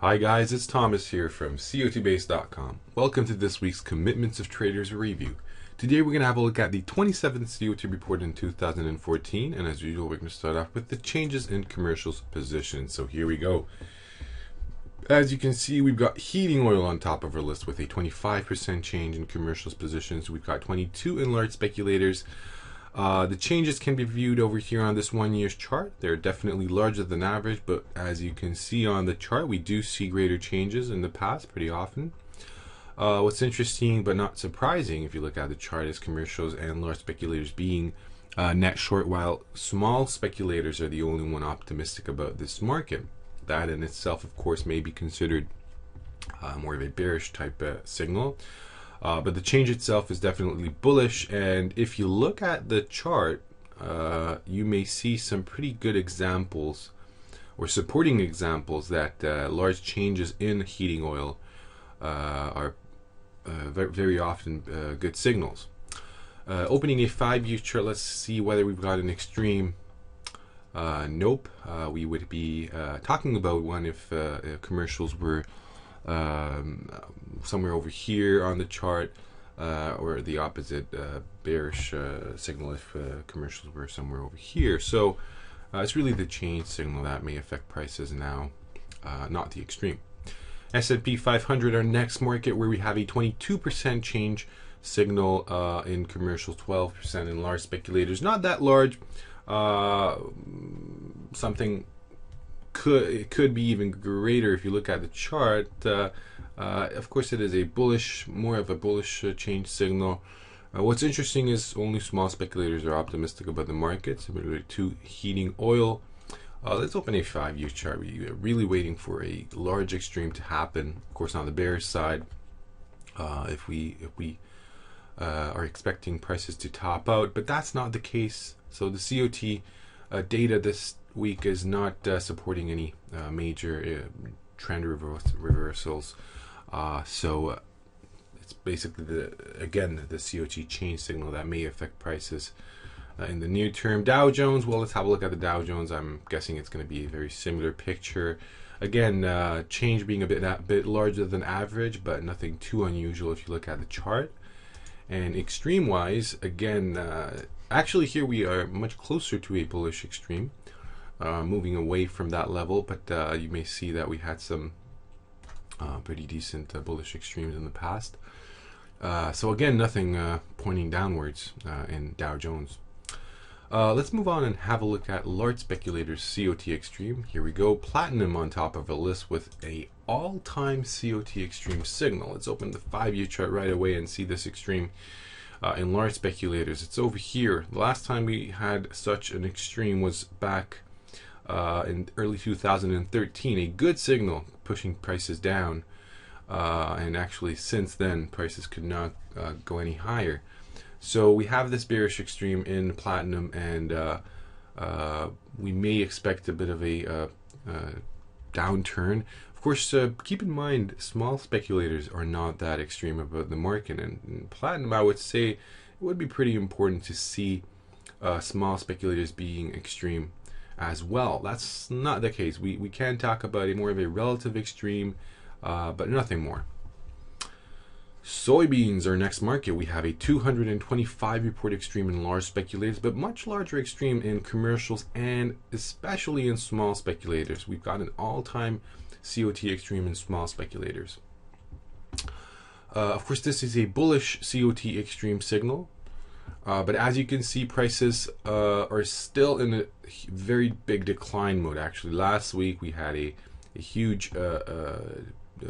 Hi guys, it's Thomas here from COTBase.com. Welcome to this week's Commitments of Traders review. Today we're going to have a look at the 27th COT report in 2014, and as usual we're going to start off with the changes in commercials positions. So here we go. As you can see, we've got heating oil on top of our list with a 25% change in commercials positions. We've got 22 in large speculators. The changes can be viewed over here on this 1 year's chart. They're definitely larger than average, but as you can see on the chart, we do see greater changes in the past pretty often. What's interesting but not surprising if you look at the chart is commercials and large speculators being net short, while small speculators are the only one optimistic about this market. That in itself, of course, may be considered more of a bearish type signal. But the change itself is definitely bullish, and if you look at the chart, you may see some pretty good examples or supporting examples that large changes in heating oil are very often good signals. Opening a 5-year chart, let's see whether we've got an extreme. Nope. We would be talking about one if commercials were somewhere over here on the chart, or the opposite, bearish signal if commercials were somewhere over here. So it's really the change signal that may affect prices now, not the extreme. S&P 500, our next market, where we have a 22% change signal in commercials, 12% in large speculators. Not that large. Something could be even greater if you look at the chart. Of course, it is a bullish, more of a bullish change signal. What's interesting is only small speculators are optimistic about the market, similar to heating oil. Let's open a 5-year chart. We're really waiting for a large extreme to happen. Of course, on the bearish side, if we are expecting prices to top out, but that's not the case. So the COT data this week is not supporting any major trend reversals. So it's basically the COT change signal that may affect prices in the near term. Dow Jones, well, let's have a look at the Dow Jones. I'm guessing it's going to be a very similar picture. Again, change being a bit larger than average, but nothing too unusual if you look at the chart. And extreme wise, again, actually here we are much closer to a bullish extreme, moving away from that level, but you may see that we had some pretty decent bullish extremes in the past. So again, nothing pointing downwards in Dow Jones. Let's move on and have a look at large speculators COT Extreme. Here we go. Platinum on top of a list with a all-time COT Extreme signal. Let's open the 5-year chart right away and see this extreme in large speculators. It's over here. The last time we had such an extreme was back in early 2013. A good signal pushing prices down, and actually since then prices could not go any higher. So we have this bearish extreme in platinum, and we may expect a bit of a downturn. Of course, keep in mind, small speculators are not that extreme about the market, and in platinum, I would say it would be pretty important to see small speculators being extreme as well. That's not the case. We can talk about more of a relative extreme, but nothing more. Soybeans, our next market, we have a 225 report extreme in large speculators, but much larger extreme in commercials and especially in small speculators. We've got an all-time COT extreme in small speculators. Of course, this is a bullish COT extreme signal, but as you can see, prices are still in a very big decline mode. Actually, last week we had a huge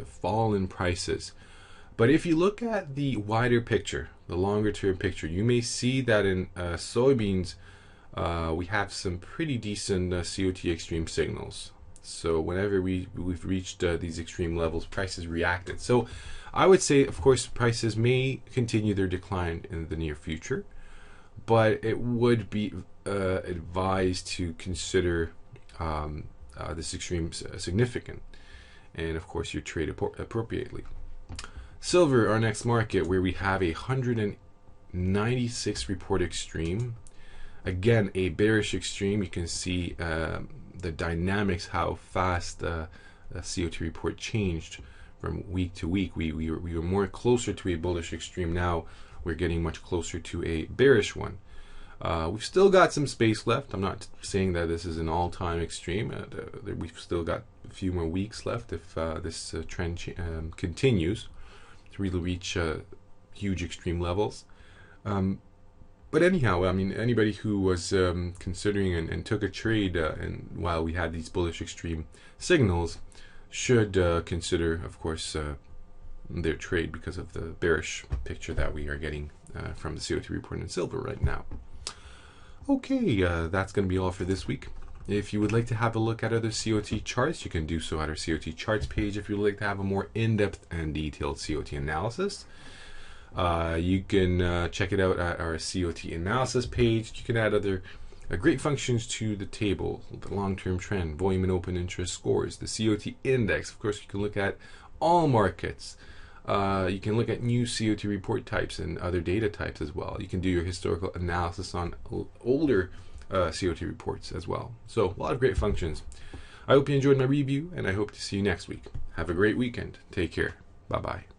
fall in prices. But if you look at the wider picture, the longer term picture, you may see that in soybeans, we have some pretty decent COT extreme signals. So whenever we've reached these extreme levels, prices reacted. So I would say, of course, prices may continue their decline in the near future, but it would be advised to consider this extreme significant, and of course you trade appropriately. Silver, our next market, where we have a 196 report extreme. Again, a bearish extreme. You can see the dynamics, how fast COT report changed from week to week. We were more closer to a bullish extreme. Now we're getting much closer to a bearish one. We've still got some space left. I'm not saying that this is an all-time extreme. We've still got a few more weeks left if this trend continues to really reach huge extreme levels. But anyhow, I mean, anybody who was considering and took a trade and while we had these bullish extreme signals should consider, of course, their trade because of the bearish picture that we are getting from the COT report in silver right now. Okay, that's going to be all for this week. If you would like to have a look at other COT charts, you can do so at our COT charts page. If you would like to have a more in-depth and detailed COT analysis, you can check it out at our COT analysis page. You can add other great functions to the table: the long-term trend, volume and open interest scores, the COT index. Of course, you can look at all markets. You can look at new COT report types and other data types as well. You can do your historical analysis on older COT reports as well. So a lot of great functions. I hope you enjoyed my review, and I hope to see you next week. Have a great weekend. Take care. Bye-bye.